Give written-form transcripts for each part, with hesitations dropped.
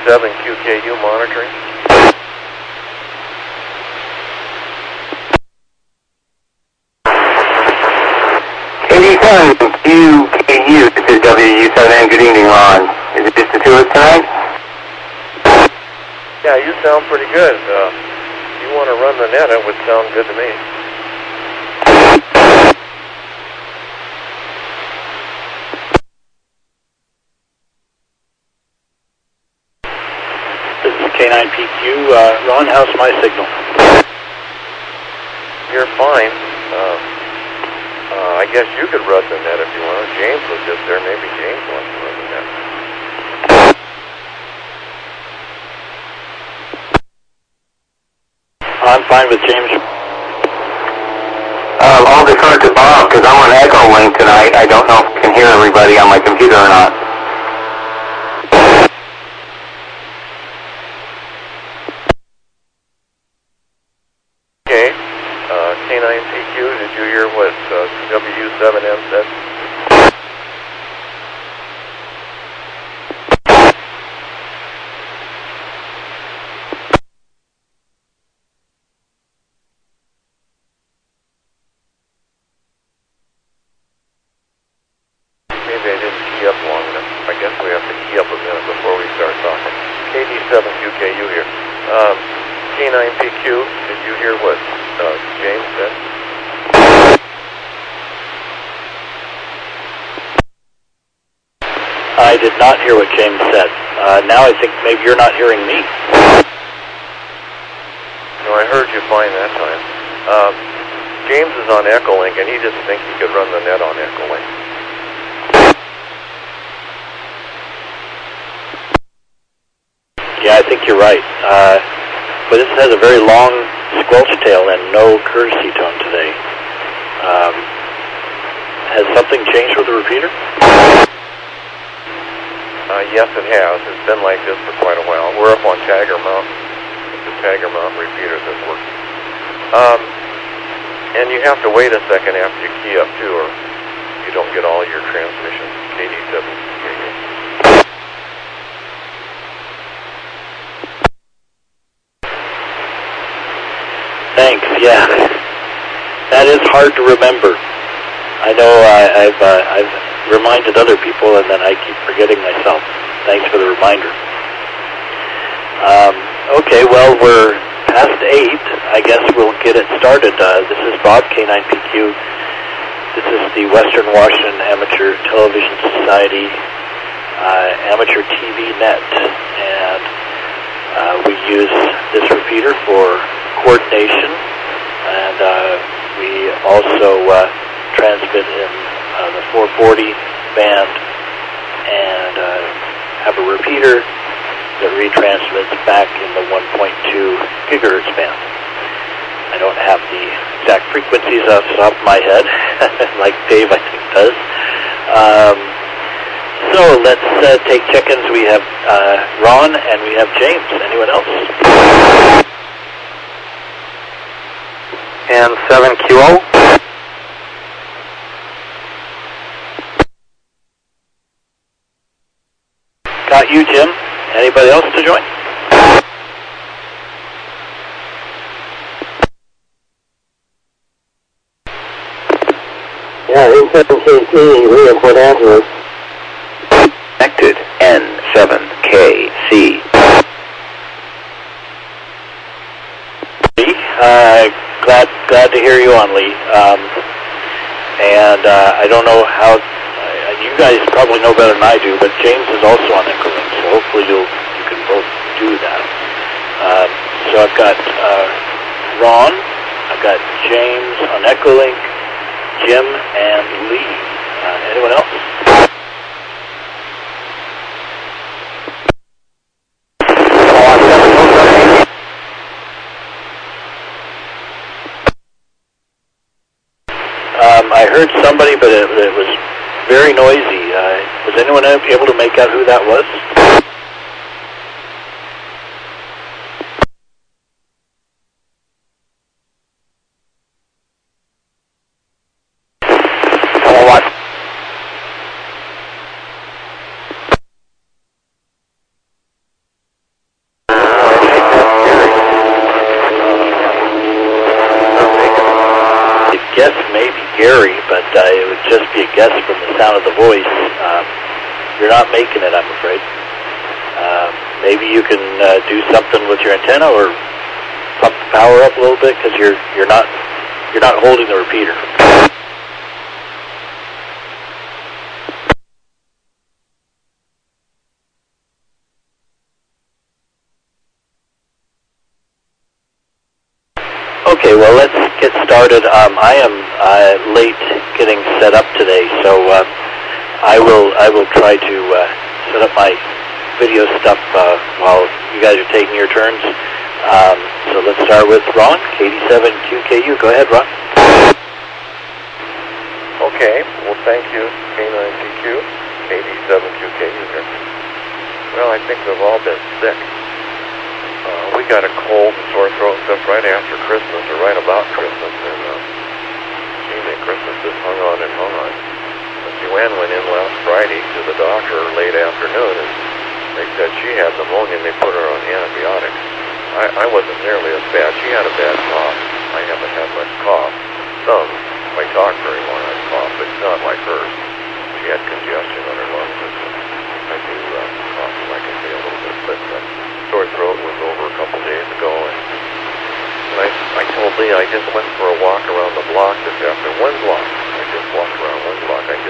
KD7QKU monitoring. KD7QKU, this is WW7N. Good evening, Ron. Is it just the two of us tonight? Yeah, you sound pretty good. If you want to run the net, it would sound good to me. This is K9PQ. Ron, how's my signal? You're fine. I guess you could run the net if you want. James was just there. Maybe James wants to run the net. I'm fine with James. I'll defer to Bob because I'm on Echo Link tonight. I don't know if I can hear everybody on my computer or not. Okay. K9PQ, did you hear what W7M said? Maybe I didn't key up long enough. I guess we have to key up a minute before we start talking. KD7QKU here. K9PQ, did you hear what James said? I did not hear what James said. Now I think maybe you're not hearing me. No, I heard you fine that time. James is on Echolink, and he didn't think he could run the net on Echolink. Yeah, I think you're right. But this has a very long squelch tail and no courtesy tone today. Has something changed with the repeater? Yes, it has. It's been like this for quite a while. We're up on Tiger Mountain. It's the Tiger Mountain repeater that's working. And you have to wait a second after you key up, too, or you don't get all your transmissions. KD7. Thanks, yeah. That is hard to remember. I know I've reminded other people and then I keep forgetting myself. Thanks for the reminder. Okay, well, we're past 8. I guess we'll get it started. This is Bob, K9PQ. This is the Western Washington Amateur Television Society Amateur TV Net. And we use this repeater for coordination. And we also transmit in the 440 band and have a repeater that retransmits back in the 1.2 gigahertz band. I don't have the exact frequencies off the top of my head, like Dave I think does. So let's take check-ins. We have Ron and we have James. Anyone else? And 7QO. Got you, Jim. Anybody else to join? Yeah, N7KT, we're in Port Angeles. Connected N7KC. Glad to hear you on, Lee. And I don't know how. You guys probably know better than I do, but James is also on Echolink, so hopefully you can both do that. So I've got Ron, I've got James on Echolink, Jim, and Lee. Anyone else? I heard somebody, but it was very noisy. Was anyone able to make out who that was? may be Gary, but it would just be a guess from the sound of the voice. You're not making it, I'm afraid. Maybe you can do something with your antenna or pump the power up a little bit, because you're not holding the repeater. Okay, well, let's get started. I am late getting set up today, so I will try to set up my video stuff while you guys are taking your turns. So let's start with Ron, KD7QKU. Go ahead, Ron. Okay, well, thank you, K9PQ, KD7QKU here. Well, I think we've all been sick. We got a cold and sore throat and stuff right after Christmas, or right about Christmas, and Christmas just hung on and hung on. Joanne went in last Friday to the doctor late afternoon, and they said she had pneumonia, and they put her on antibiotics. I wasn't nearly as bad. She had a bad cough. I haven't had much cough. Some, if I talk very long, I cough, but not like hers. She had congestion on her lungs, and I do cough, like I say, a little bit, but sore throat was over a couple days ago, and I told Lee I just went for a walk around the block this afternoon. One block. I just walked around one block. I've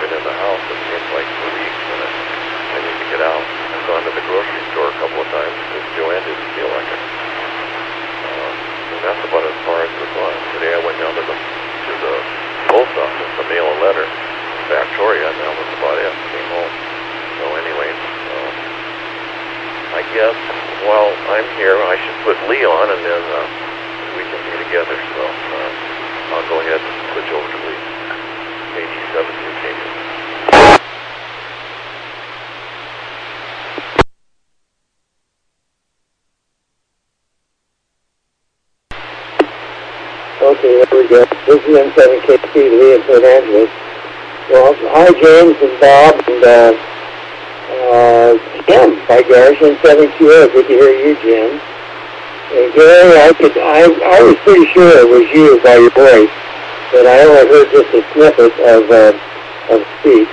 been in the house, it seems like, for weeks, and I need to get out. I've gone to the grocery store a couple of times because Joanne didn't feel like it. And that's about as far as we've gone. Today I went down to the post office to mail a letter to Victoria, and that was about it. Came home. So anyway, I guess while I'm here, I should put Lee on, and then we can be together. So I'll go ahead and switch over to Lee. 87 UKU. Okay, there we go. This is M7KC, Lee in Port Angeles. Well, hi James and Bob and Jim, by Gary, M7QO. Good to hear you, Jim. And Gary, I was pretty sure it was you by your voice, but I only heard just a snippet of speech.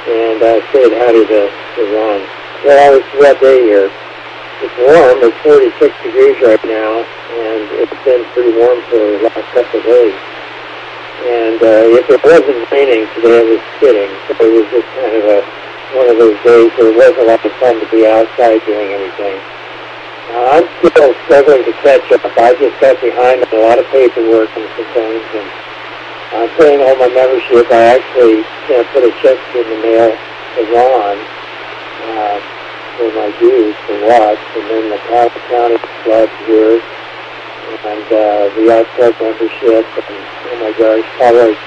And I said howdy to Ron. Well, it's a wet day here. It's warm. It's 46 degrees right now, and it's been pretty warm for the last couple of days. And if it wasn't raining today, it was spitting. So it was just kind of one of those days where it wasn't a lot of fun to be outside doing anything. I'm still struggling to catch up. I just got behind on a lot of paperwork and some things, and I'm paying all my membership. I actually put a check in the mail to Ron for my dues for watch, and then the county club here, and the outside membership, and oh my gosh, probably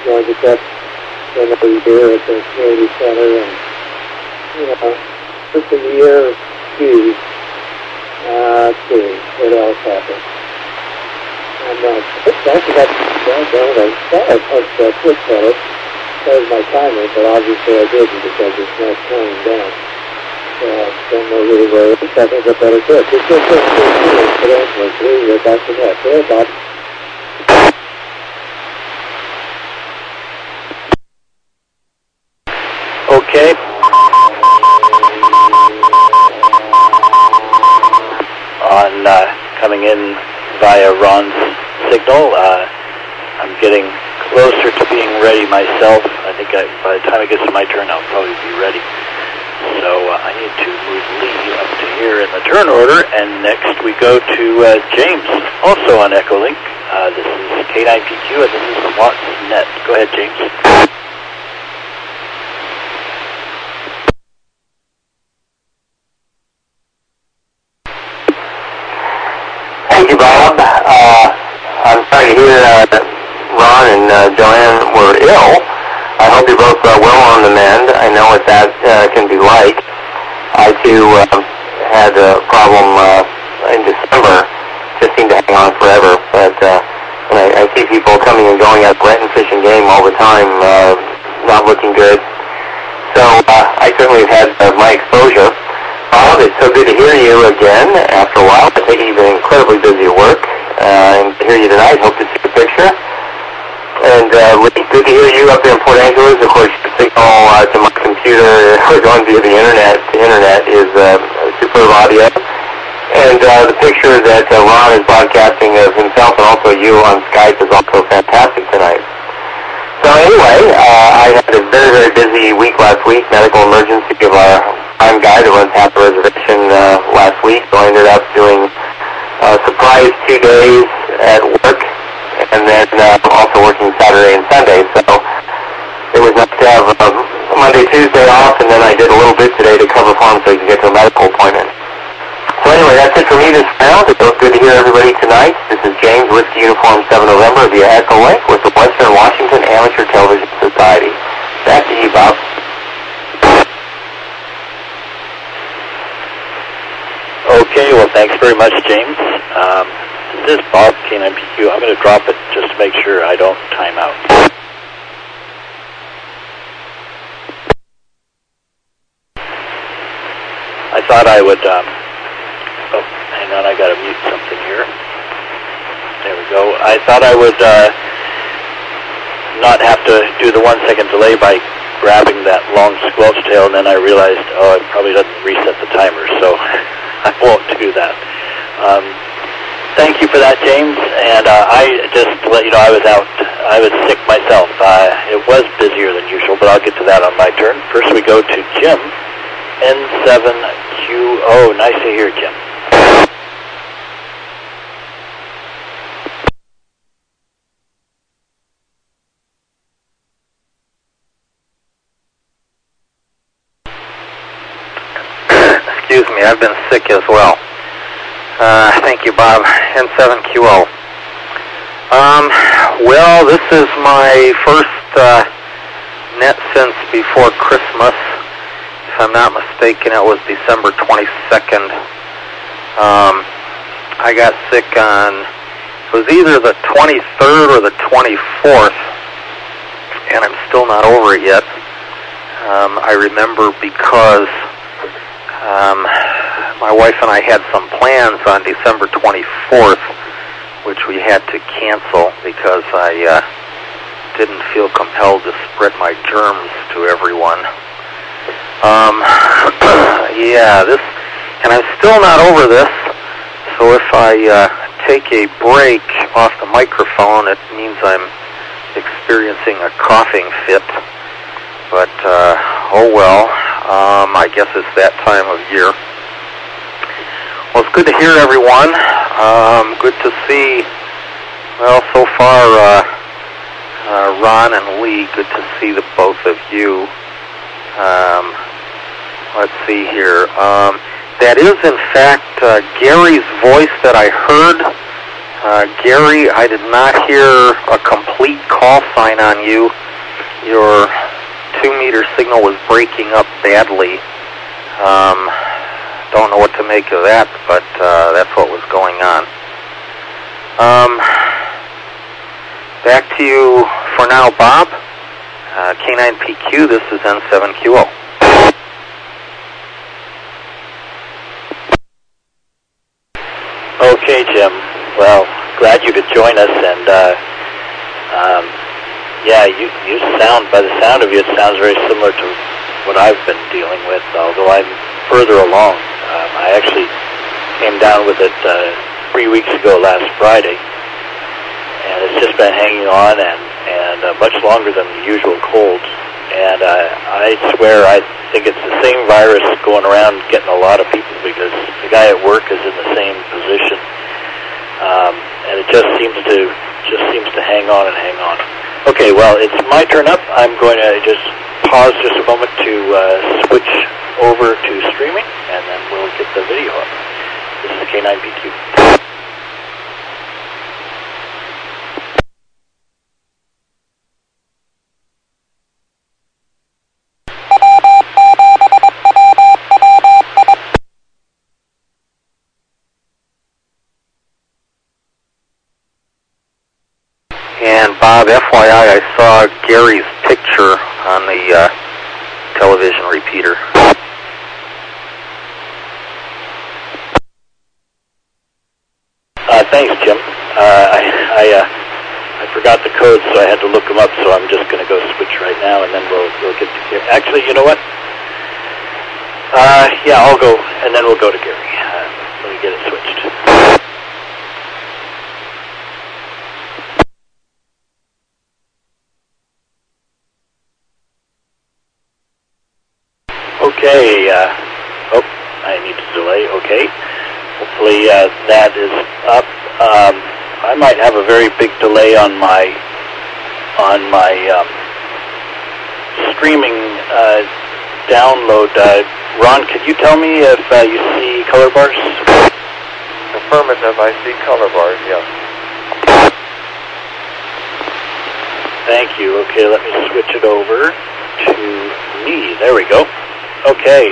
joined us up another year at the community center, and just a year dues. Let's see, what else happened? That's about I punched that quick pedal. That was my timer, but obviously I didn't because it's not counting down. So I don't know really where it's I think I better do it. Just go for it. We're back to that. Go ahead, Bob. Okay. On coming in via Ron's signal, I'm getting closer to being ready myself. I think by the time it gets to my turn, I'll probably be ready. So I need to move Lee up to here in the turn order, and next we go to James, also on Echolink. This is K9PQ, and this is Watts.net. Go ahead, James. Thank you, Bob. I'm sorry to hear that Ron and Joanne were ill. I hope you're both well on the mend. I know what that can be like. I, too, had a problem in December. Just seemed to hang on forever. But when I see people coming and going at Brent and Fish and Game all the time, not looking good. So I certainly have had my exposure. Bob, it's so good to hear you again after a while. I think you've been incredibly busy at work. And to hear you tonight, hope to see the picture. Lee, good to hear you up there in Port Angeles. Of course, your signal to my computer, going via the internet is superb audio. And the picture that Ron is broadcasting of himself and also you on Skype is also fantastic tonight. So anyway, I had a very, very busy week last week, medical emergency of our prime guy that runs half the reservation last week. So I ended up doing a surprise 2 days at work and then also working Saturday and Sunday. So it was nice to have Monday, Tuesday off, and then I did a little bit today to cover for him so he could get to a medical appointment. So anyway, that's it for me this round. It was good to hear everybody tonight. This is James, Whiskey Uniform 7 November via Echo Link with the Western Washington Amateur Television Society. Back to you, Bob. Okay, well, thanks very much, James. This is Bob, K9PQ. I'm going to drop it just to make sure I don't time out. I thought I would... oh, hang on, I got to mute something here. There we go. I thought I would not have to do the 1 second delay by grabbing that long squelch tail, and then I realized, it probably doesn't reset the timer, so I won't do that. Thank you for that, James, and I just to let you know I was out. I was sick myself. It was busier than usual, but I'll get to that on my turn. First we go to Jim, N7QO. Nice to hear, Jim. Excuse me, I've been sick as well. Thank you, Bob. N7QO. Well, this is my first net since before Christmas. If I'm not mistaken, it was December 22nd. I got sick on, it was either the 23rd or the 24th, and I'm still not over it yet. I remember because my wife and I had some plans on December 24th, which we had to cancel because I didn't feel compelled to spread my germs to everyone. Yeah, and I'm still not over this, so if I take a break off the microphone, it means I'm experiencing a coughing fit. But, oh well, I guess it's that time of year. Well, it's good to hear everyone. Good to see, well, so far, Ron and Lee, good to see the both of you. Let's see here. That is, in fact, Gary's voice that I heard. Gary, I did not hear a complete call sign on you. Your 2-meter signal was breaking up badly. Don't know what to make of that, but that's what was going on. Back to you for now, Bob. K9PQ, this is N7QO. Okay, Jim. Well, glad you could join us, and yeah, you sound, by the sound of you, it sounds very similar to what I've been dealing with, although I'm further along. I actually came down with it 3 weeks ago last Friday, and it's just been hanging on and much longer than the usual colds. And I swear I think it's the same virus going around getting a lot of people, because the guy at work is in the same position, and it just seems to hang on and hang on. Okay, well, it's my turn up. I'm going to just pause just a moment to switch over to streaming, and then we'll get the video up. This is K9PQ. And Bob, FYI, I saw Gary's picture on the television repeater. Thanks, Jim. I forgot the codes, so I had to look them up, so I'm just going to go switch right now, and then we'll get to Gary. Actually, you know what? Yeah, I'll go, and then we'll go to Gary. Let me get it switched. Okay, oh, I need to delay, okay. Hopefully that is up. I might have a very big delay on my streaming download. Ron, could you tell me if you see color bars? Affirmative, I see color bars, yes. Thank you. Okay, let me switch it over to me. There we go. Okay.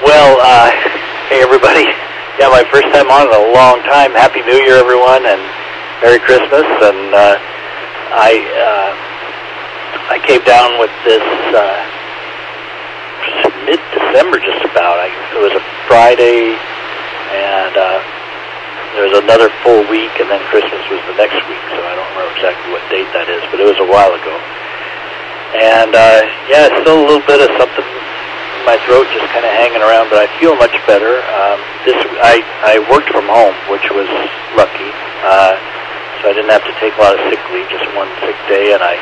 Well, hey everybody. Yeah, my first time on in a long time. Happy New Year, everyone, and Merry Christmas. And I came down with this mid-December, just about. It was a Friday, and there was another full week, and then Christmas was the next week. So I don't remember exactly what date that is, but it was a while ago. And yeah, still a little bit of something in my throat, just kind of hanging around, but I feel much better. I worked from home, which was lucky, so I didn't have to take a lot of sick leave, just one sick day, and I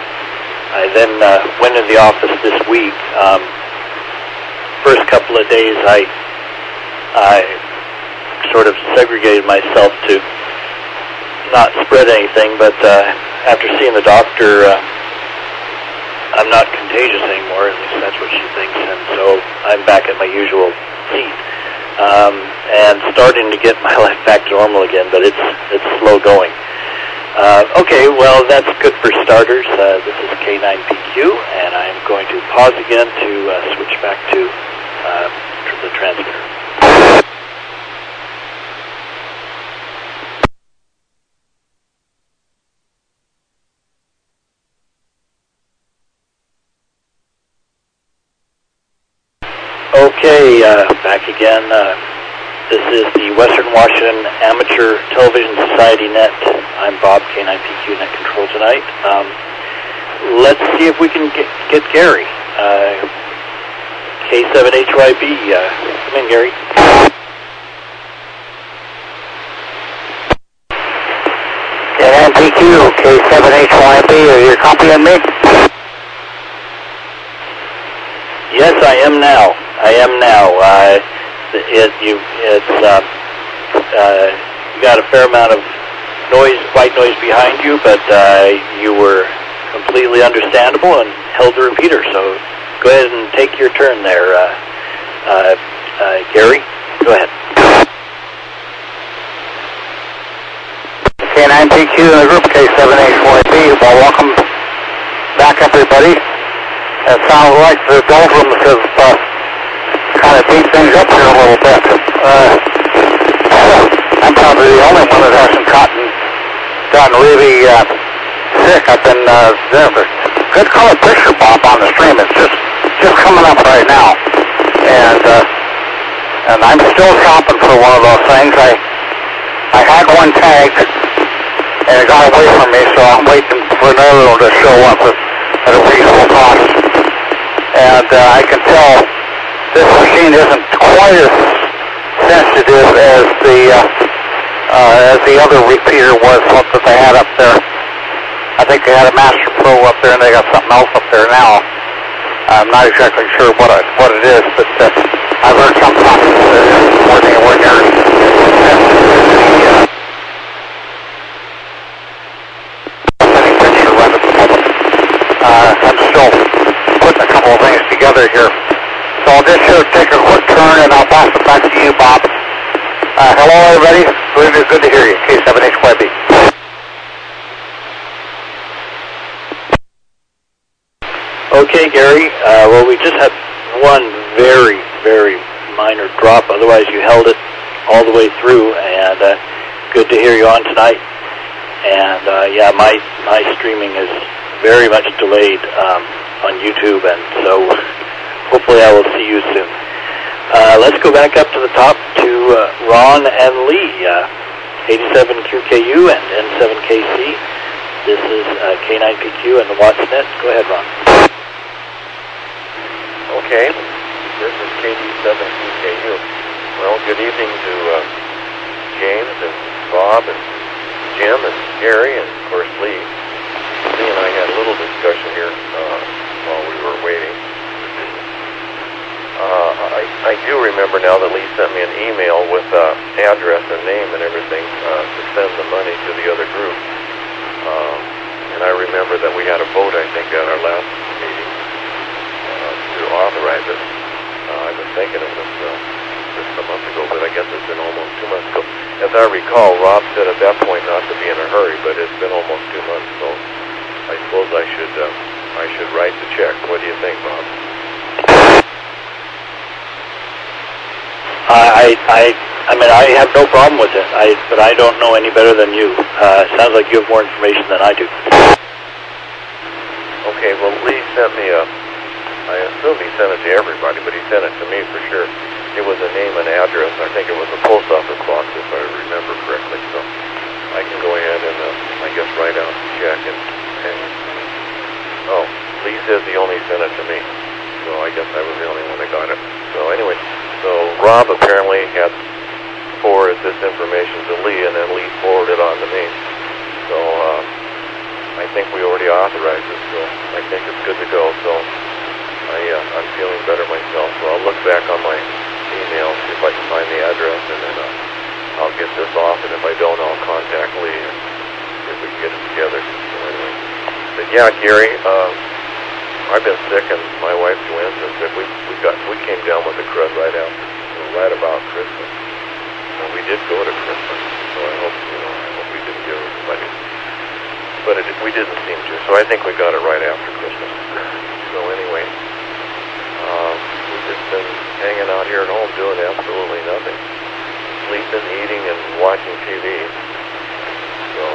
then went in the office this week. First couple of days, I sort of segregated myself to not spread anything, but after seeing the doctor, I'm not contagious anymore, at least that's what she thinks, and so I'm back at my usual seat, and starting to get my life back to normal again, but it's slow going. Okay, well, that's good for starters. This is K9PQ, and I'm going to pause again to switch back to the transmitter. Okay, back again. This is the Western Washington Amateur Television Society Net. I'm Bob, K9PQ Net Control tonight. Let's see if we can get Gary. K7HYB. Come in, Gary. K9PQ, K7HYB, are you copying me? Yes, I am now. You got a fair amount of noise, white noise behind you, but you were completely understandable and held the repeater. So go ahead and take your turn there, Gary. Go ahead. K9PQ in the group, K7HYB. Well, welcome back, everybody. It sounds like the doldrums have kind of beat things up here a little bit. I'm probably the only one that hasn't gotten really sick. I've been good color picture, Bob, on the stream. It's just coming up right now, and I'm still shopping for one of those things. I had one tagged, and it got away from me, so I'm waiting for another one to show up at a reasonable cost. And I can tell this machine isn't quite as sensitive as the other repeater was that they had up there. I think they had a Master Pro up there, and they got something else up there now. I'm not exactly sure what it is, but I've heard some talking more than ordinary. Picture right at the moment. I'm still putting a couple of things together here. So I'll just take a quick turn, and I'll pass it back to you, Bob. Hello, everybody. Really good to hear you. K7HYB. Okay, Gary. Well, we just had one very, very minor drop. Otherwise, you held it all the way through, and good to hear you on tonight. And yeah, my streaming is very much delayed on YouTube, and so hopefully I will see you soon. Let's go back up to the top to Ron and Lee, 87QKU and N7KC. This is K9PQ and the WatsNet. Go ahead, Ron. Okay, this is KD7QKU. Well, good evening to James and Bob and Jim and Gary and, of course, Lee. Lee and I had a little discussion here while we were waiting. I do remember now that Lee sent me an email with address and name and everything to send the money to the other group. And I remember that we had a vote, I think, at our last meeting to authorize it. I was thinking it was just a month ago, but I guess it's been almost 2 months ago. As I recall, Rob said at that point not to be in a hurry, but it's been almost 2 months, so I suppose I should write the check. What do you think, Bob? I mean, I have no problem with it, but I don't know any better than you. It sounds like you have more information than I do. Okay, well, Lee sent me I assume he sent it to everybody, but he sent it to me for sure. It was a name and address. I think it was a post office box, if I remember correctly. So I can go ahead and, I guess, write out the check and oh, Lee says he only sent it to me. So I guess I was the only one that got it. So anyway, so Rob apparently had forwarded this information to Lee, and then Lee forwarded it on to me. So I think we already authorized it, so I think it's good to go. So I'm feeling better myself. So I'll look back on my email, see if I can find the address, and then I'll get this off. And if I don't, I'll contact Lee and see if we can get it together. So anyway, but yeah, Gary, I've been sick, and my wife Joanne's been sick. We came down with the crud right about Christmas. And we did go to Christmas, so I hope we didn't give everybody. But we didn't seem to, so I think we got it right after Christmas. So anyway, we've just been hanging out here at home doing absolutely nothing. Sleeping, eating, and watching TV. So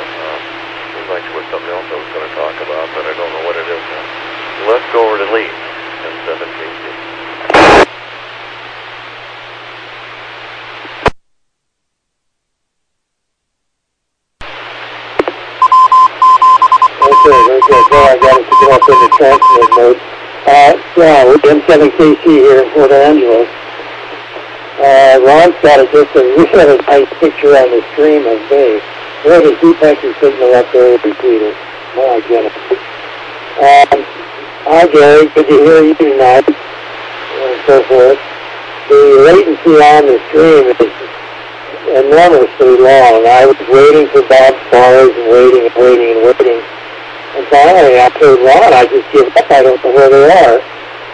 seems like there was something else I was going to talk about, but I don't know what it is now. So let's go over to Lee and 17C. Okay, so I got it to go up into transmit mode. Yeah, we're M7KC here in Port Angeles. Ron's got a really nice picture on the screen of me. Where does he take your signal up there, repeater? My goodness. Hi Gary, good to hear you tonight, and so forth. The latency on the stream is enormously long. I was waiting for Bob's bars and waiting. And finally, I told Ron, I just give up. I don't know where they are.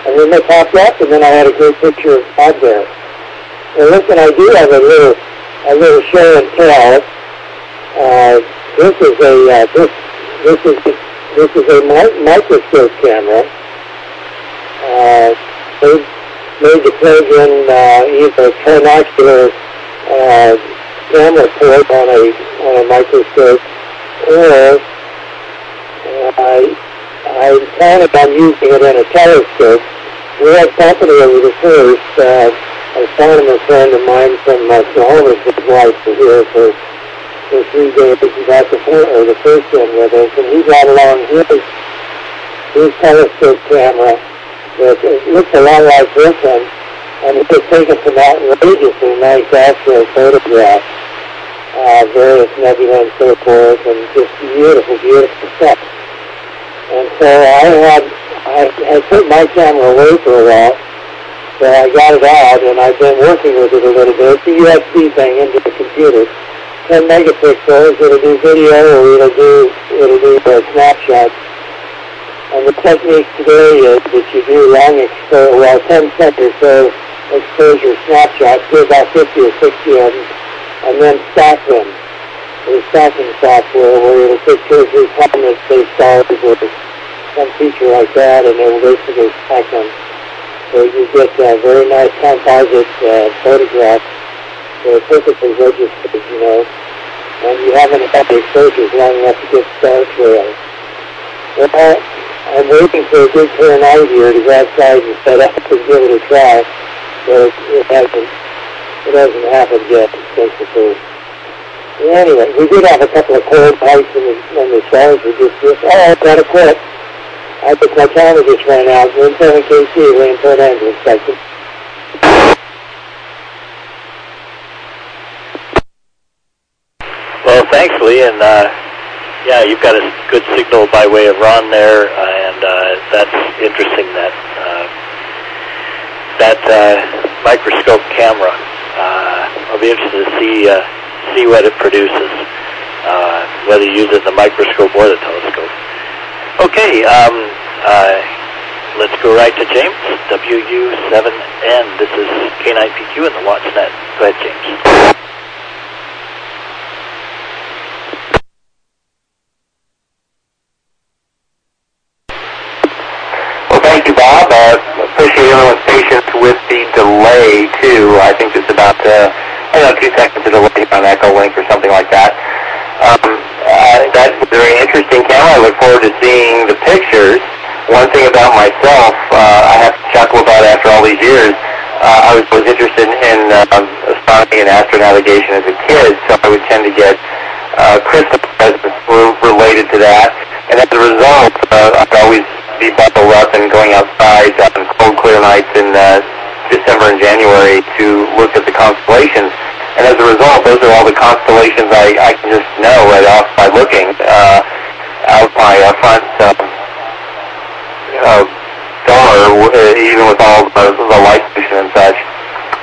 And then they popped up, and then I had a great picture of Bob there. Well, listen, I do have a little show and tell. This is a microscope camera. They made the plug-in either a trinocular camera port on a microscope, or I planned on using it in a telescope. We had company over the first. I found a friend of mine from Oklahoma, his wife, was here for 3 days. He got the first one with us, and he brought along his telescope camera that looks a lot like this one, and it was taken some outrageously nice actual photographs, various nebulae and so forth, and just beautiful stuff. And so I put my camera away for a while, so I got it out, and I've been working with it a little bit. It's a USB thing into the computer. 10 megapixels, it'll do video, or it'll do snapshots. And the technique today is that you do long exposure, 10 second or so exposure snapshots, do about 50 or 60 of them, and then stack them. There's stacking software where it'll take 2 or 3 comments, say stars, or some feature like that, and it'll basically stack them. So you get very nice composite photographs. They're perfectly registered, and you haven't had the exposures long enough to get star trails. Well, I'm waiting for a good clear night here to go outside and set up and give it a try, but it hasn't happened yet since the first. Anyway, we did have a couple of cold nights when the stars were just oh, gotta quit. I think my timer just ran out. We're in 7 KC, we're in Port Angeles, Texas. Well, thanks, Lee, and yeah, you've got a good signal by way of Ron there, and that's interesting. That microscope camera. I'll be interested to see what it produces, whether you use it in the microscope or the telescope. Okay, let's go right to James, WU7N. This is K9PQ in the WattsNet. Go ahead, James. Thank you, Bob. Appreciate everyone's patience with the delay, too. I think it's about, 2 seconds of delay on Echo Link or something like that. That's a very interesting camera. I look forward to seeing the pictures. One thing about myself, I have to chuckle about after all these years. I was interested in astronomy and astronavigation as a kid, so I would tend to get Christmas presents related to that. And as a result, I'd always be buckled up and going outside on cold, clear nights in December and January to look at the constellations. And as a result, those are all the constellations I can just know right off by looking out my front door, even with all the light pollution and such.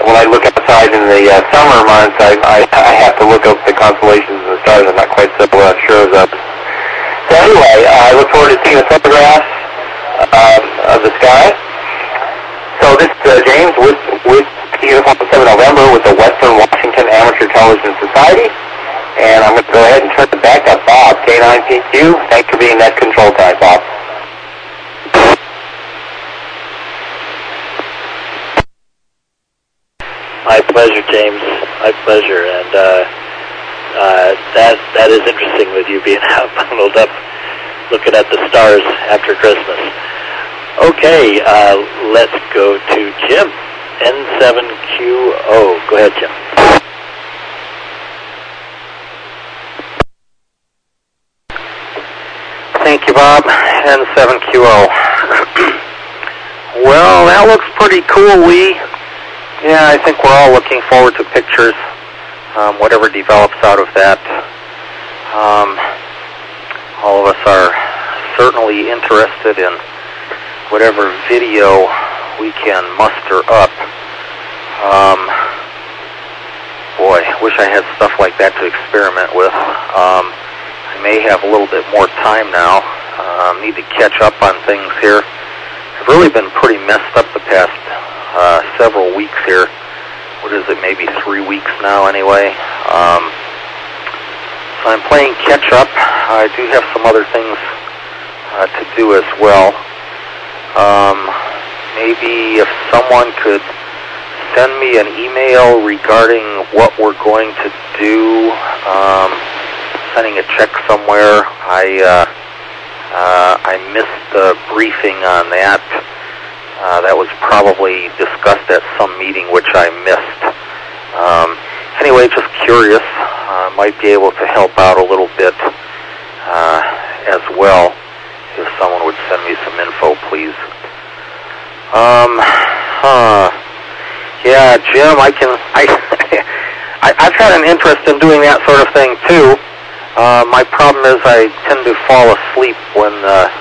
When I look outside in the summer months, I have to look up the constellations and the stars. I'm not quite so sure of those. So anyway, I look forward to seeing the photographs of the sky. So this is James with Uniform 7 November with the Western Washington Amateur Television Society. And I'm going to go ahead and turn it back to Bob, K9PQ. Thanks for being net control time, Bob. My pleasure, James. My pleasure. And that is interesting with you being out bundled up looking at the stars after Christmas. Okay, let's go to Jim, N7QO. Go ahead, Jim. Thank you, Bob. N7QO. Well, that looks pretty cool, Lee. Yeah, I think we're all looking forward to pictures, whatever develops out of that. All of us are certainly interested in whatever video we can muster up. Boy, wish I had stuff like that to experiment with. I may have a little bit more time now. Need to catch up on things here. I've really been pretty messed up the past several weeks here. What is it, maybe 3 weeks now anyway. So I'm playing catch up. I do have some other things to do as well. Maybe if someone could send me an email regarding what we're going to do, sending a check somewhere. I missed the briefing on that. That was probably discussed at some meeting which I missed. Anyway, just curious. Might be able to help out a little bit as well. If someone would send me some info, please. Yeah, Jim, I've had an interest in doing that sort of thing too. My problem is I tend to fall asleep when the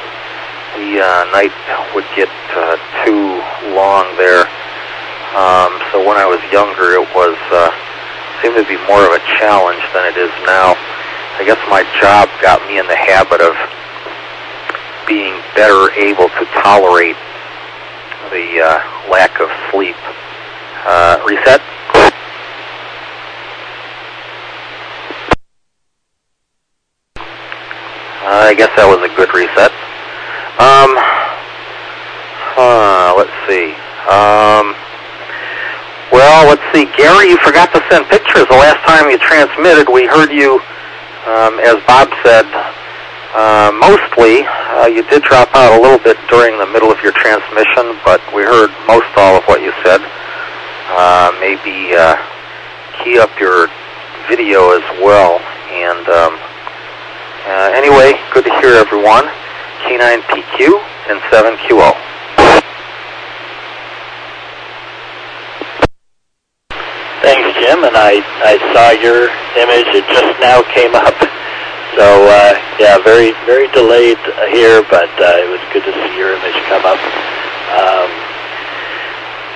night would get too long there. So when I was younger, it was seemed to be more of a challenge than it is now. I guess my job got me in the habit of being better able to tolerate the lack of sleep. Reset. I guess that was a good reset. Let's see. Well, let's see. Gary, you forgot to send pictures. The last time you transmitted, we heard you, as Bob said, mostly. You did drop out a little bit during the middle of your transmission, but we heard most all of what you said. Maybe key up your video as well. And anyway, good to hear everyone. K9PQ and 7QO. Thanks, Jim, and I saw your image. It just now came up. So, yeah, very, very delayed here, but it was good to see your image come up.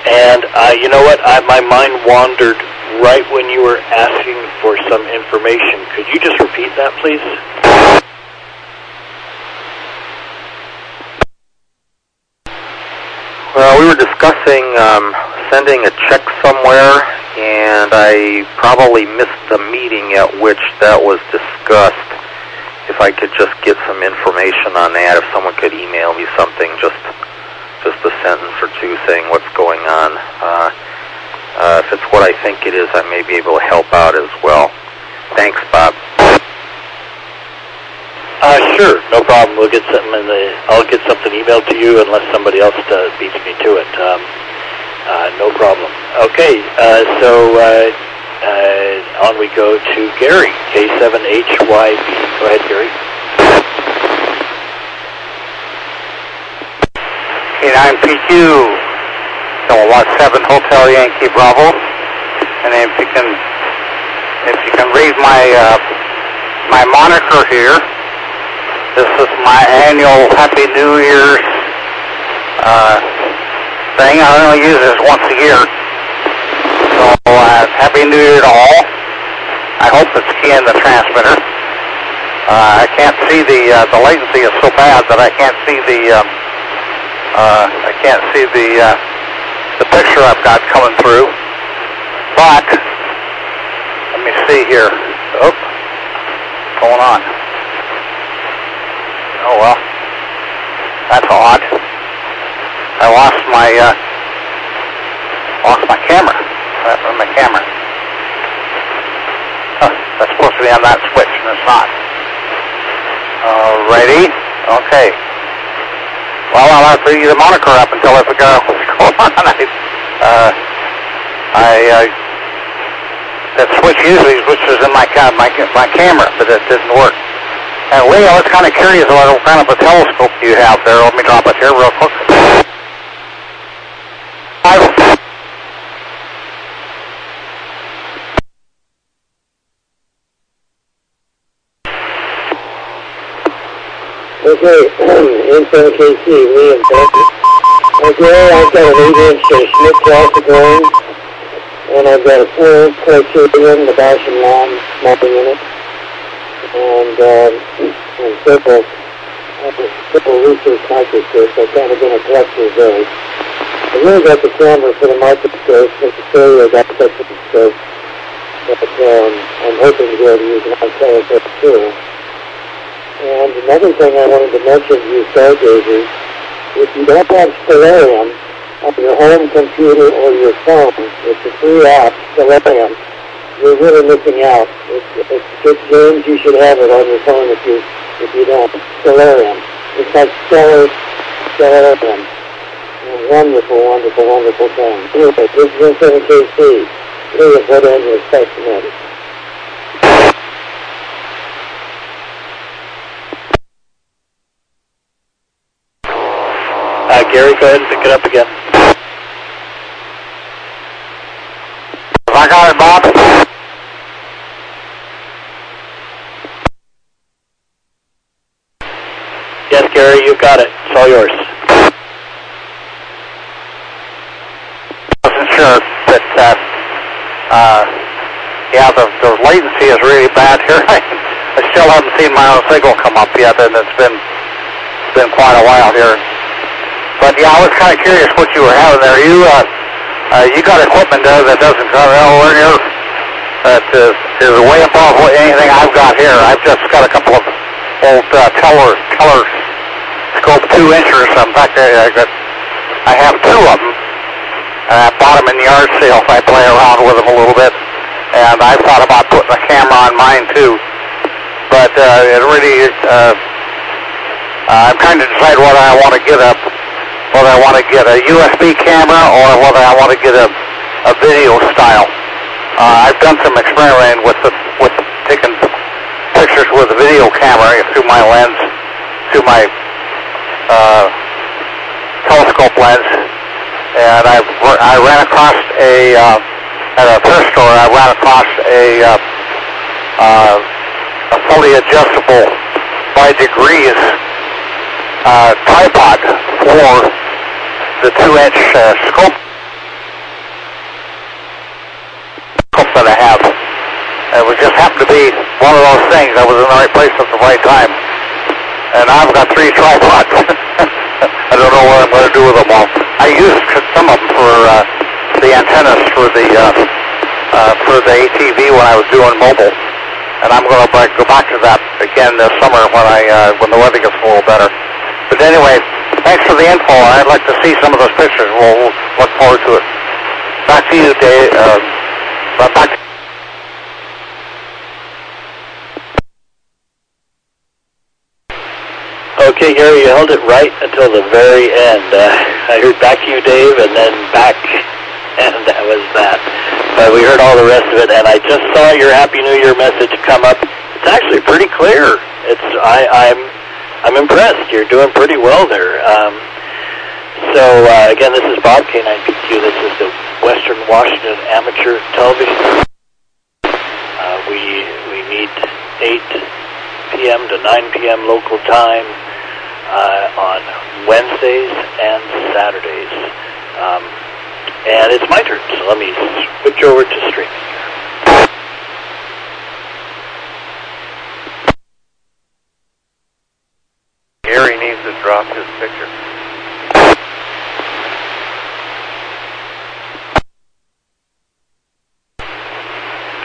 And you know what? My mind wandered right when you were asking for some information. Could you just repeat that, please? Well, we were discussing sending a check somewhere, and I probably missed the meeting at which that was discussed. If I could just get some information on that, if someone could email me something, just a sentence or two saying what's going on. If it's what I think it is, I may be able to help out as well. Thanks, Bob. Sure, no problem. We'll get something I'll get something emailed to you unless somebody else beats me to it. No problem. Okay, so on we go to Gary, K7HYB. Go ahead, Gary. K9PQ, Lot 7 Hotel Yankee Bravo. And if you can read my moniker here, this is my annual Happy New Year's thing. I only use this once a year. So Happy New Year to all. I hope it's keying the transmitter. I can't see the latency is so bad that I can't see the picture I've got coming through. But let me see here. What's going on? Oh well, that's odd. I lost my camera. My camera. That's supposed to be on that switch, and it's not. Alrighty. Okay. Well, I'll have to leave the moniker up until I figure out what's going on. That switch usually switches in my camera, but it didn't work. And Lee, I was kind of curious about what kind of a telescope you have there. Let me drop it here real quick. Okay, Info KC, Lee and Becky. Okay, I've got an 8-inch Schmidt classic going, and I've got a 4-inch Criterion, the Bosch and Long mapping unit, and several research microscopes. I've kind of been a collector of those. I really got the camera for the microscope, but the stereo got the scope, but I'm hoping to be able to use an telescope too. And another thing I wanted to mention to you stargazers, if you don't have Stellarium on your home computer or your phone, it's a free app, Stellarium, you're really missing out. It's James, you should have it on your phone if you don't. Stellarium. It's like Stellarium. Wonderful, wonderful, wonderful thing. Anyway, this is N7KC. Here is what Andrew is texting. Gary, go ahead and pick it up again. Have I got it, Bob? Yes, Gary, you've got it. It's all yours. I wasn't sure, but yeah, the latency is really bad here. I still haven't seen my own signal come up yet, and it's been quite a while here. But yeah, I was kind of curious what you were having there. You got equipment there that doesn't come anywhere near, that is way above anything I've got here. I've just got a couple of old Teller scope 2-inchers. In fact, I have two of them. And I bought them in yard sales. I play around with them a little bit, and I thought about putting a camera on mine too. But it really, I'm trying to decide whether I want to get a USB camera or whether I want to get a video style. I've done some experimenting with taking pictures with a video camera through my lens, through my telescope lens, and I ran across at a thrift store, I ran across a fully adjustable by degrees tripod for the 2-inch scope that I have. It was just happened to be one of those things. I was in the right place at the right time. And I've got 3 tripods. I don't know what I'm going to do with them all. I used some of them for the antennas for the ATV when I was doing mobile. And I'm going to go back to that again this summer when the weather gets a little better. But anyway, thanks for the info. I'd like to see some of those pictures. We'll look forward to it. Back to you, Dave. Back to Okay, Gary, you held it right until the very end. I heard back to you, Dave, and then back, and that was that. But we heard all the rest of it, and I just saw your Happy New Year message come up. It's actually pretty clear. I'm impressed. You're doing pretty well there. So again, this is Bob, K9PQ. This is the Western Washington Amateur Television. We meet 8 p.m. to 9 p.m. local time on Wednesdays and Saturdays. And it's my turn, so let me switch over to streaming. Gary needs to drop his picture.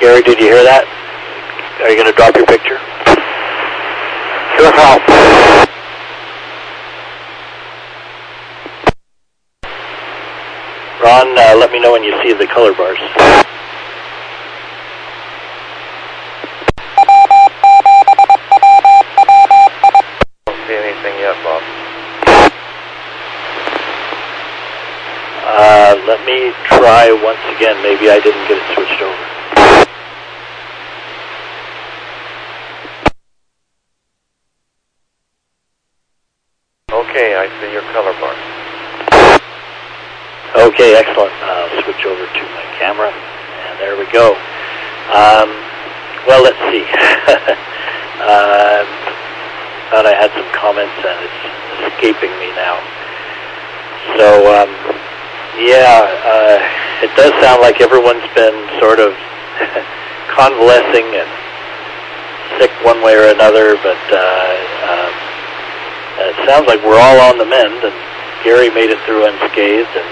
Gary, did you hear that? Are you going to drop your picture? Sure help. Ron, let me know when you see the color bars. Don't see anything yet, Bob. Let me try once again. Maybe I didn't get it switched over. Okay, I see your color bar. Okay, excellent. I'll switch over to my camera, and there we go. Well, let's see. Thought I had some comments, and it's escaping me now. So, it does sound like everyone's been sort of convalescing and sick one way or another, but it sounds like we're all on the mend, and Gary made it through unscathed, and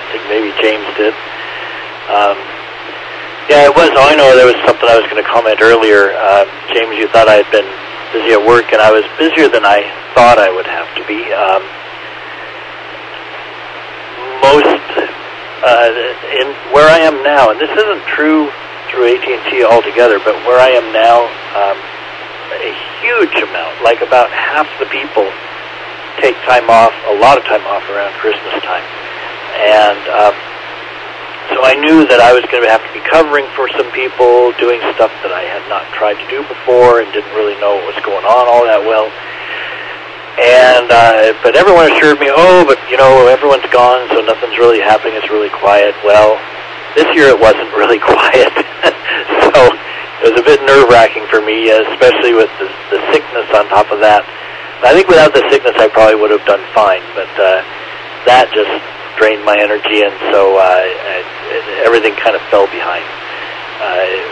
I think maybe James did. It was. I know there was something I was going to comment earlier. James, you thought I had been busy at work, and I was busier than I thought I would have to be. In where I am now, and this isn't true through AT&T altogether, but where I am now, a huge amount, like about half the people take time off, a lot of time off around Christmas time. And so I knew that I was going to have to be covering for some people, doing stuff that I had not tried to do before and didn't really know what was going on all that well. And but everyone assured me, but everyone's gone, so nothing's really happening. It's really quiet. Well, this year it wasn't really quiet, so it was a bit nerve-wracking for me, especially with the sickness on top of that. I think without the sickness, I probably would have done fine, but that just drained my energy, and so everything kind of fell behind.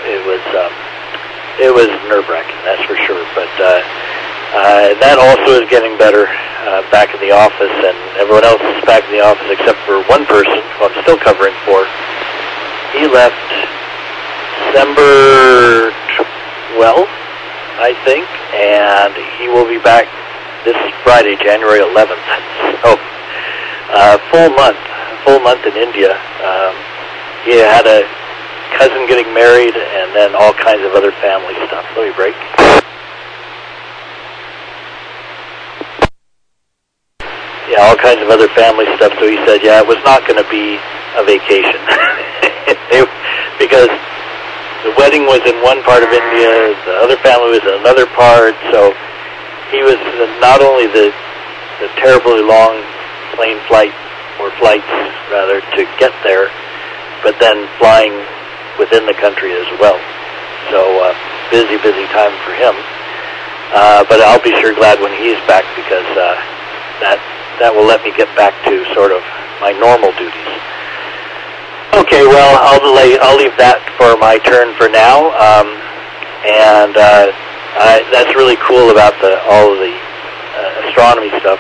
It was nerve-wracking, that's for sure, but that also is getting better back in the office, and everyone else is back in the office except for one person who I'm still covering for. He left December 12th, I think, and he will be back this Friday, January 11th. So, full month in India. He had a cousin getting married, and then all kinds of other family stuff. Let me break. Yeah, all kinds of other family stuff. So he said, it was not going to be a vacation. Because the wedding was in one part of India, the other family was in another part, so he was not only the terribly long plane flight, or flights rather, to get there, but then flying within the country as well. So busy time for him. But I'll be sure glad when he's back, because that will let me get back to sort of my normal duties. Okay, well, I'll leave that for my turn for now, and that's really cool about all of the astronomy stuff.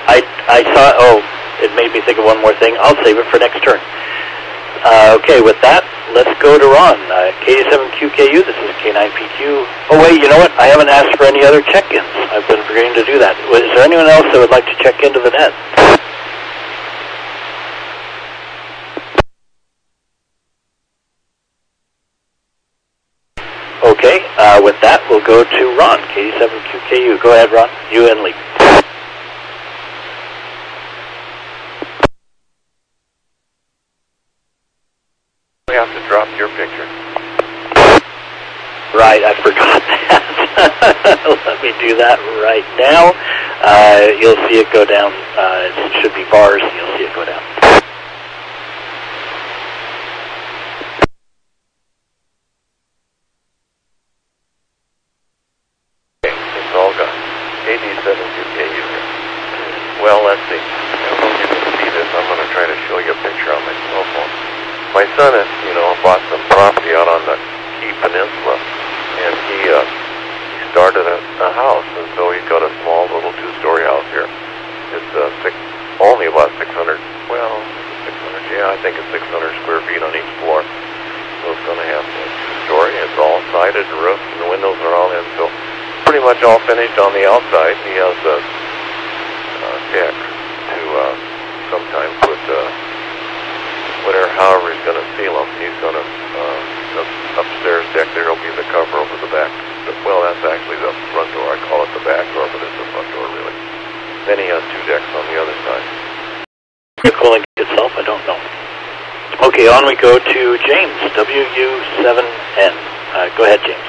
I saw. Oh, it made me think of one more thing. I'll save it for next turn. Okay, with that, let's go to Ron. KD7QKU. This is K9PQ. Oh wait, you know what? I haven't asked for any other check-ins. I've been forgetting to do that. Is there anyone else that would like to check into the net? Okay, with that, we'll go to Ron, KD7QKU. Go ahead, Ron. You and Lee. We have to drop your picture. Right, I forgot that. Let me do that right now. You'll see it go down. It should be bars. You'll see it go down. KD7QKU here. Well, let's see. I don't know if you can see this. I'm going to try to show you a picture on my cell phone. My son has, bought some property out on the Key Peninsula, and he started a house, and so he's got a small little two-story house here. It's only about 600, I think it's 600 square feet on each floor. So it's going to have a two-story. It's all sided roof, and the windows are all in, so pretty much all finished on the outside. He has a deck to sometime put however he's going to seal them. He's going to the upstairs deck there will be the cover over the back. Well, that's actually the front door. I call it the back door, but it's the front door really. Then he has two decks on the other side. The link itself, I don't know. Okay, on we go to James, WU7N. Go ahead, James.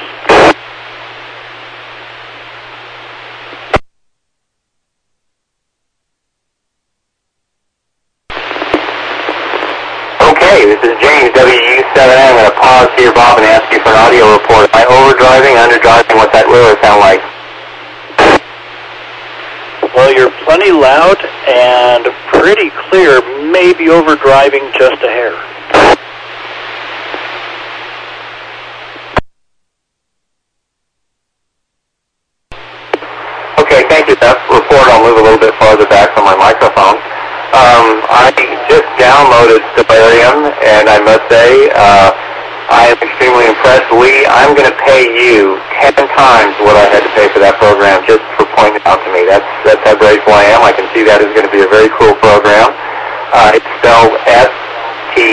Okay, this is James, WU7N. I'm going to pause here, Bob, and ask you for an audio report. Am I overdriving, underdriving? What's that really sound like? Well, you're plenty loud and pretty clear, maybe overdriving just a hair. Okay, thank you. That report, I'll move a little bit farther back from my microphone. I just downloaded Stellarium, and I must say, I am extremely impressed. Lee, I'm going to pay you 10 times what I had to pay for that program just for pointing it out to me. That's how grateful I am. I can see that is going to be a very cool program. It's spelled STELLARIUM,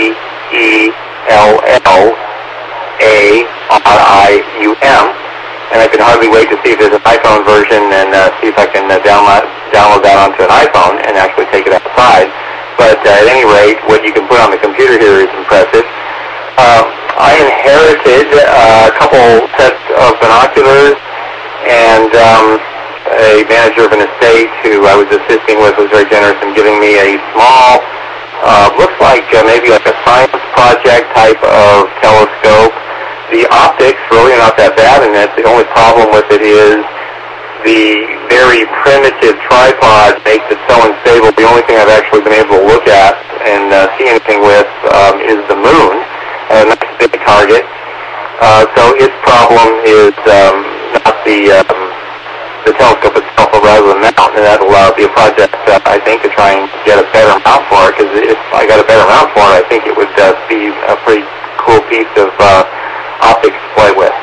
and I can hardly wait to see if there's an iPhone version and see if I can download that onto an iPhone and actually take it outside. But at any rate, what you can put on the computer here is impressive. I inherited a couple sets of binoculars, and a manager of an estate who I was assisting with was very generous in giving me a small, looks like maybe like a science project type of telescope. The optics really are not that bad, and that's the only problem with it is the very primitive tripod makes it so unstable. The only thing I've actually been able to look at and see anything with is the moon. Not a big target. So its problem is not the telescope itself, but rather the mount, and that'll be a project, I think, to try and get a better mount for it, because if I got a better mount for it, I think it would be a pretty cool piece of optics to play with.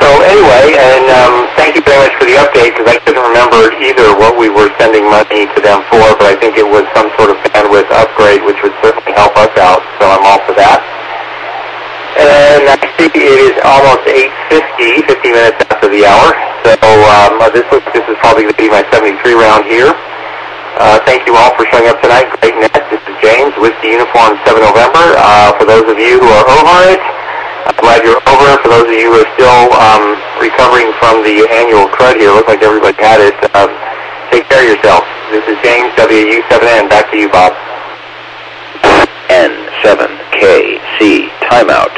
So anyway, and thank you very much for the update, because I couldn't remember either what we were sending money to them for, but I think it was some sort of bandwidth upgrade, which would certainly help us out, so I'm all for that. And I think it is almost 8:50, 50 minutes after the hour, so this is probably going to be my 73 round here. Thank you all for showing up tonight. Great net. This is James, Whiskey Uniform 7 November. For those of you who are over it, I'm glad you're over. For those of you who are still recovering from the annual crud here, looks like everybody had it. Take care of yourself. This is James, WW7N. Back to you, Bob. N7KC, timeout.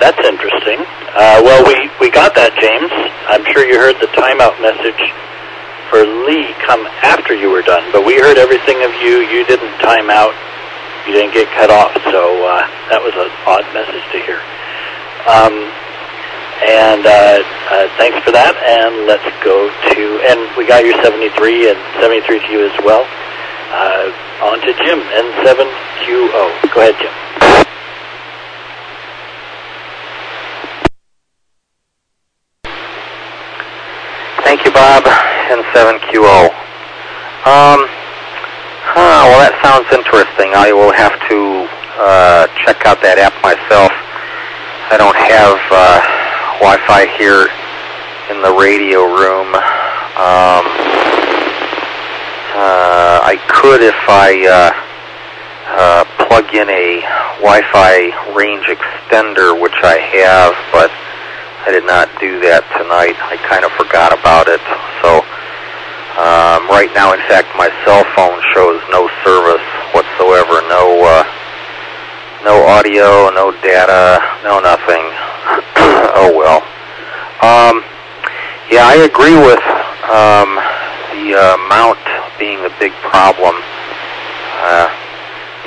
That's interesting. Well, we got that, James. I'm sure you heard the timeout message for Lee come after you were done, but we heard everything of you. You didn't time out. You didn't get cut off, so that was an odd message to hear. Thanks for that, and let's go to, and we got your 73 and 73 to you as well. On to Jim, N7QO. Go ahead, Jim. Thank you, Bob, N7QO. Well, that sounds interesting. I will have to check out that app myself. I don't have Wi-Fi here in the radio room. I could if I plug in a Wi-Fi range extender, which I have, but I did not do that tonight. I kind of forgot about it. So right now, in fact, my cell phone shows no service whatsoever. No audio, no data, no nothing. Oh well. Yeah, I agree with the mount being the big problem.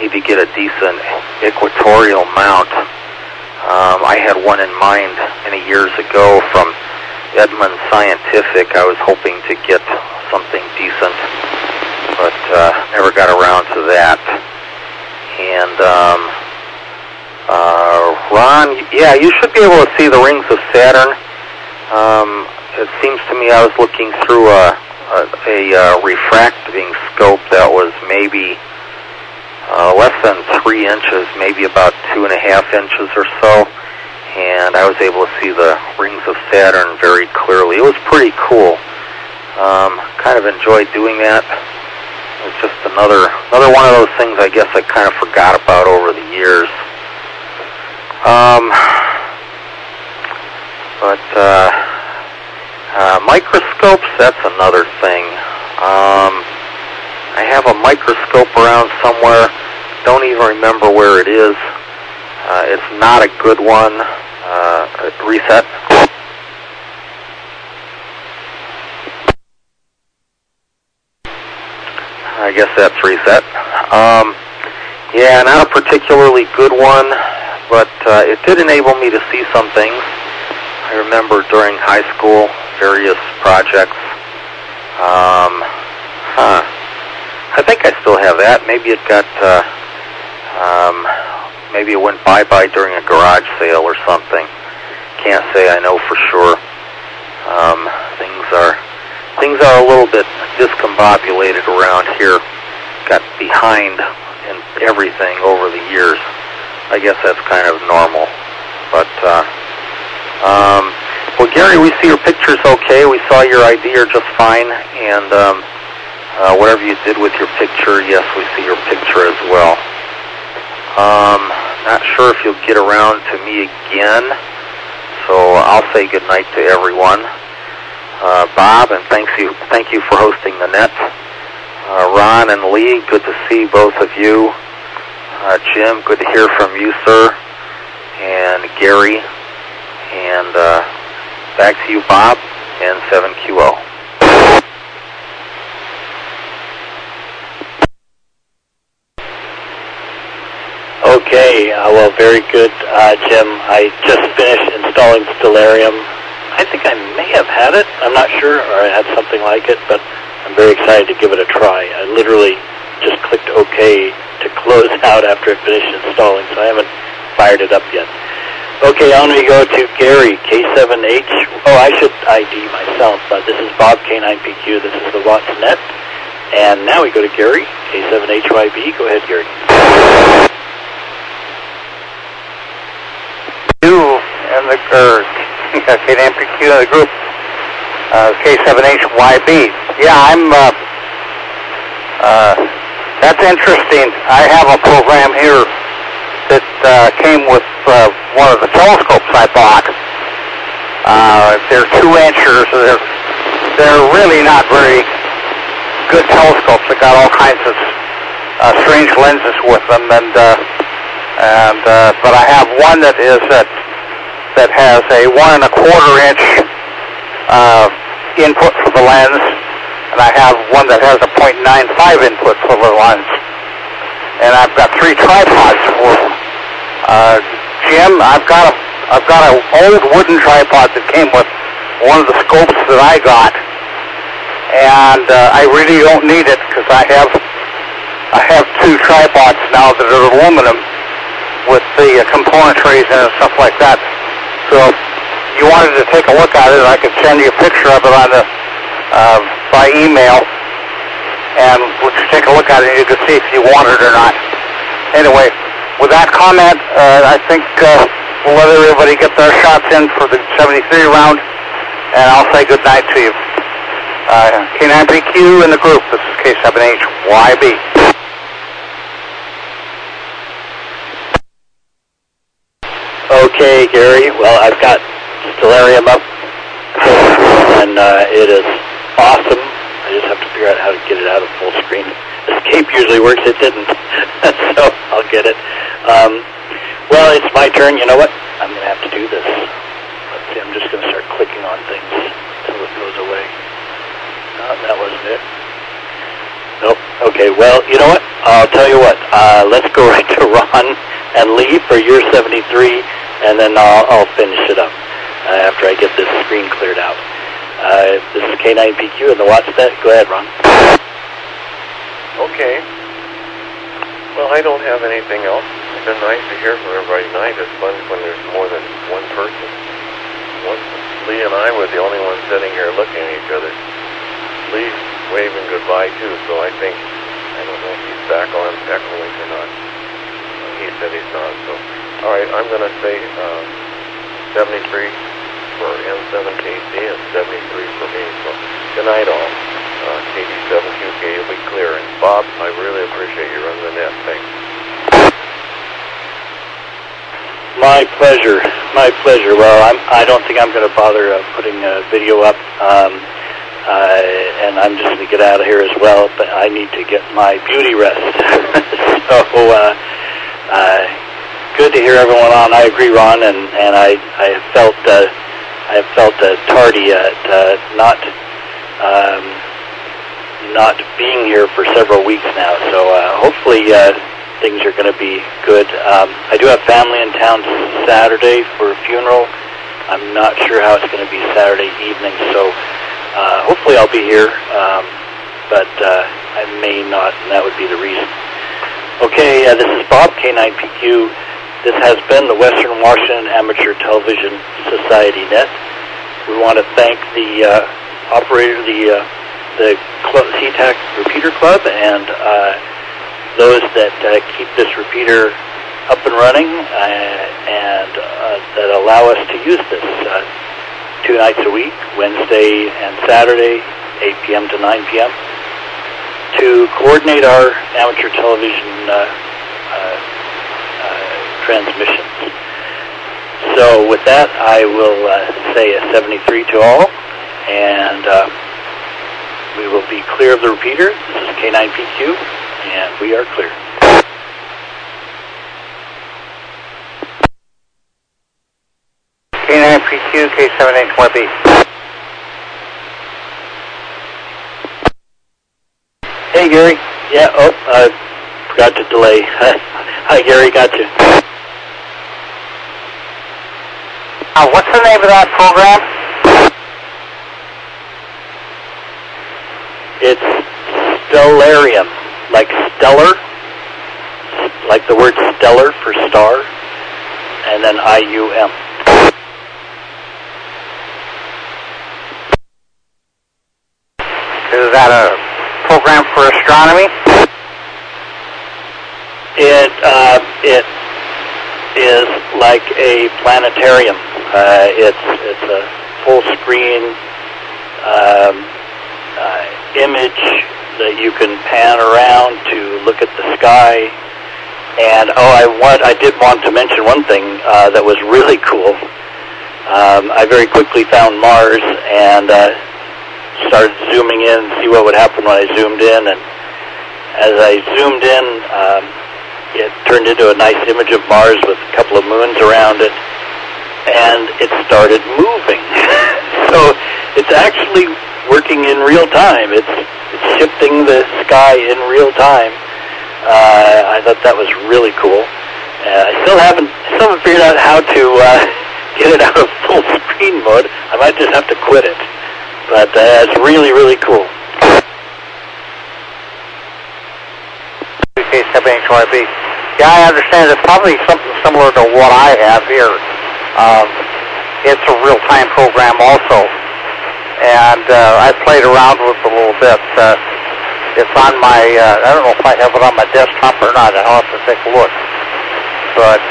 Need to get a decent equatorial mount. I had one in mind many years ago from Edmund Scientific. I was hoping to get something decent, but never got around to that. And Ron, yeah, you should be able to see the rings of Saturn. It seems to me I was looking through a refracting scope that was maybe less than 3 inches, maybe about 2.5 inches or so, and I was able to see the rings of Saturn very clearly. It was pretty cool. Kind of enjoyed doing that. It was just another one of those things I guess I kind of forgot about over the years. Microscopes, that's another thing. I have a microscope around somewhere. Don't even remember where it is. It's not a good one. Reset. I guess that's reset. Yeah, not a particularly good one, but it did enable me to see some things. I remember during high school, various projects. I think I still have that. Maybe it got, maybe it went bye-bye during a garage sale or something. Can't say I know for sure. Things are a little bit discombobulated around here. Got behind in everything over the years. I guess that's kind of normal. But, well, Gary, we see your pictures okay. We saw your ID are just fine. And whatever you did with your picture, yes, we see your picture as well. Not sure if you'll get around to me again. So I'll say goodnight to everyone. Bob, and thank you for hosting the net. Ron and Lee, good to see both of you. Jim, good to hear from you, sir. And Gary, and back to you, Bob, and 7QO. Okay, well, very good, Jim. I just finished installing Stellarium. I think I may have had it. I'm not sure, or I had something like it, but I'm very excited to give it a try. I literally just clicked OK to close out after it finished installing, so I haven't fired it up yet. Okay, on we go to Gary, K7H. Oh, I should ID myself. This is Bob, K9PQ. This is the WatsNet. And now we go to Gary, K7HYB. Go ahead, Gary. You and the K9PQ in the group, K7HYB. Yeah, I'm That's interesting. I have a program here that came with one of the telescopes I bought. They're 2-inchers. They're really not very good telescopes. They got all kinds of strange lenses with them, but I have one that has a 1 1/4 inch input for the lens, and I have one that has a 0.95 input for the lens. And I've got 3 tripods for them. Jim, I've got an old wooden tripod that came with one of the scopes that I got, and I really don't need it because I have 2 tripods now that are aluminum with the componentries and stuff like that. So if you wanted to take a look at it, I could send you a picture of it on by email, and we'll just take a look at it and you can see if you want it or not. Anyway, with that comment, I think we'll let everybody get their shots in for the 73 round, and I'll say good night to you. K9PQ in the group. This is K7HYB. Okay, Gary. Well, I've got Stellarium up, and it is awesome. I just have to figure out how to get it out of full screen. Escape usually works. It didn't, so I'll get it. Well, it's my turn. You know what? I'm going to have to do this. Let's see. I'm just going to start clicking on things until it goes away. No, that wasn't it. Nope. Okay. Well, you know what? I'll tell you what. Let's go right to Ron and Lee for your 73, and then I'll finish it up after I get this screen cleared out. This is K9PQ in the WattStat. Go ahead, Ron. Okay. Well, I don't have anything else. It's been nice to hear from everybody tonight. It's fun when there's more than one person. Lee and I were the only ones sitting here looking at each other. Lee's waving goodbye, too, so I think, I don't know if he's back on echoing or not. He said he's not, so. All right, I'm going to say 73 for N7KC and 73 for me. So, good night, all. KD7QK will be clear. And Bob, I really appreciate you running the net. Thanks. My pleasure. My pleasure. Well, I don't think I'm going to bother putting a video up, and I'm just going to get out of here as well. But I need to get my beauty rest. So, good to hear everyone on. I agree, Ron, and I felt tardy at not being here for several weeks now. So hopefully things are going to be good. I do have family in town Saturday for a funeral. I'm not sure how it's going to be Saturday evening, so hopefully I'll be here, but I may not, and that would be the reason. Okay, this is Bob, K9PQ. This has been the Western Washington Amateur Television Society Net. We want to thank the operator, the CTAC Repeater Club, and those that keep this repeater up and running and that allow us to use this 2 nights a week, Wednesday and Saturday, 8 p.m. to 9 p.m., to coordinate our amateur television transmissions. So with that, I will say a 73 to all, and we will be clear of the repeater. This is K9PQ, and we are clear. K9PQ, K7HYB. Hey, Gary. Yeah, I forgot to delay. Hi, Gary, got you. What's the name of that program? It's Stellarium, like stellar, like the word stellar for star, and then IUM. Is that a program for astronomy? It is like a planetarium. It's a full screen image that you can pan around to look at the sky. And I did want to mention one thing that was really cool. I very quickly found Mars and started zooming in, see what would happen when I zoomed in. And as I zoomed in, it turned into a nice image of Mars with a couple of moons around it, and it started moving. So it's actually working in real time. It's shifting the sky in real time. I thought that was really cool. I still haven't figured out how to get it out of full screen mode. I might just have to quit it. But it's really, really cool. WW7ATS. Yeah, I understand. It's probably something similar to what I have here. It's a real-time program also. And I've played around with it a little bit. It's on my, I don't know if I have it on my desktop or not. I'll have to take a look. But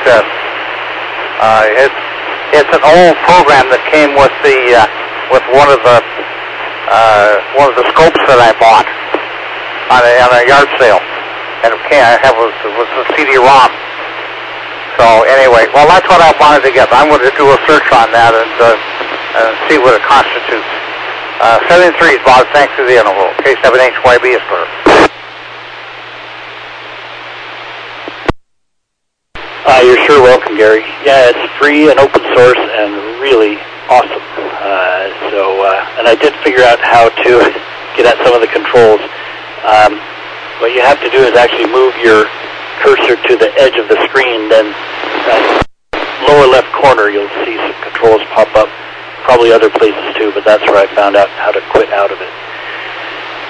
it's an old program that came with with one of the scopes that I bought on a yard sale. And it was a CD-ROM. So anyway, well, that's what I wanted to get. I'm going to do a search on that and see what it constitutes. 73 is Bob. Thanks for the interval. K7HYB is clear. You're sure welcome, Gary. Yeah, it's free and open source and really awesome. And I did figure out how to get at some of the controls. What you have to do is actually move your cursor to the edge of the screen, then lower left corner you'll see some controls pop up, probably other places too, but that's where I found out how to quit out of it.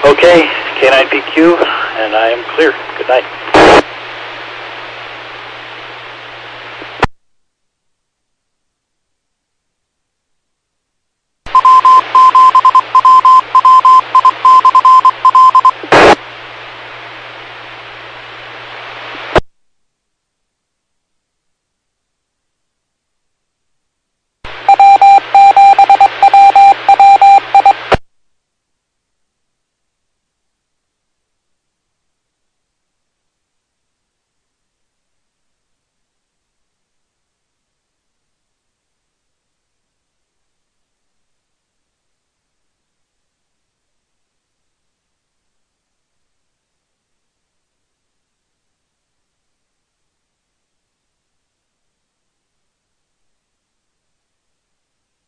Okay, K9PQ, and I am clear. Good night.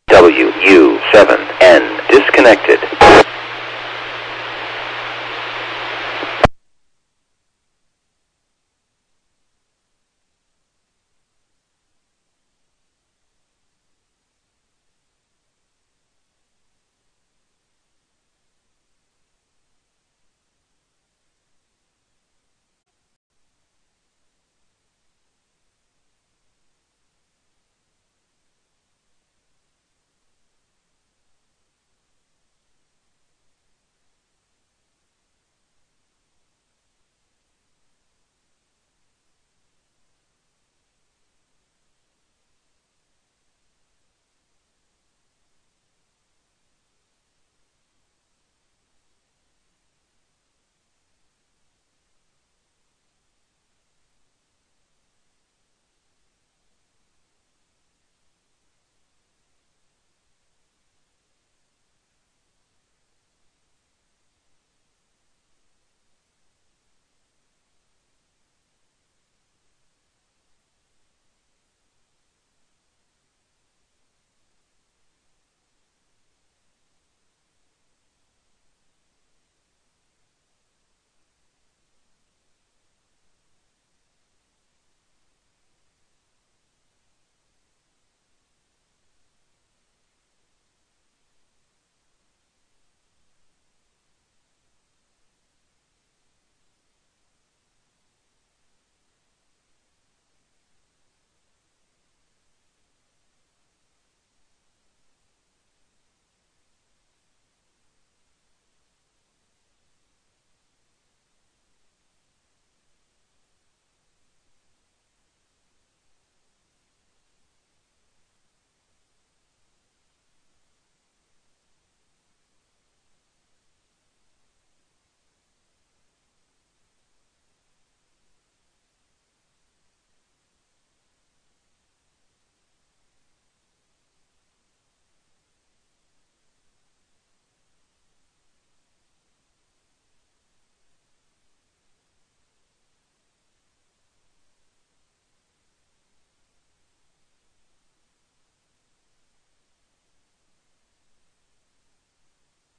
WU7N disconnected.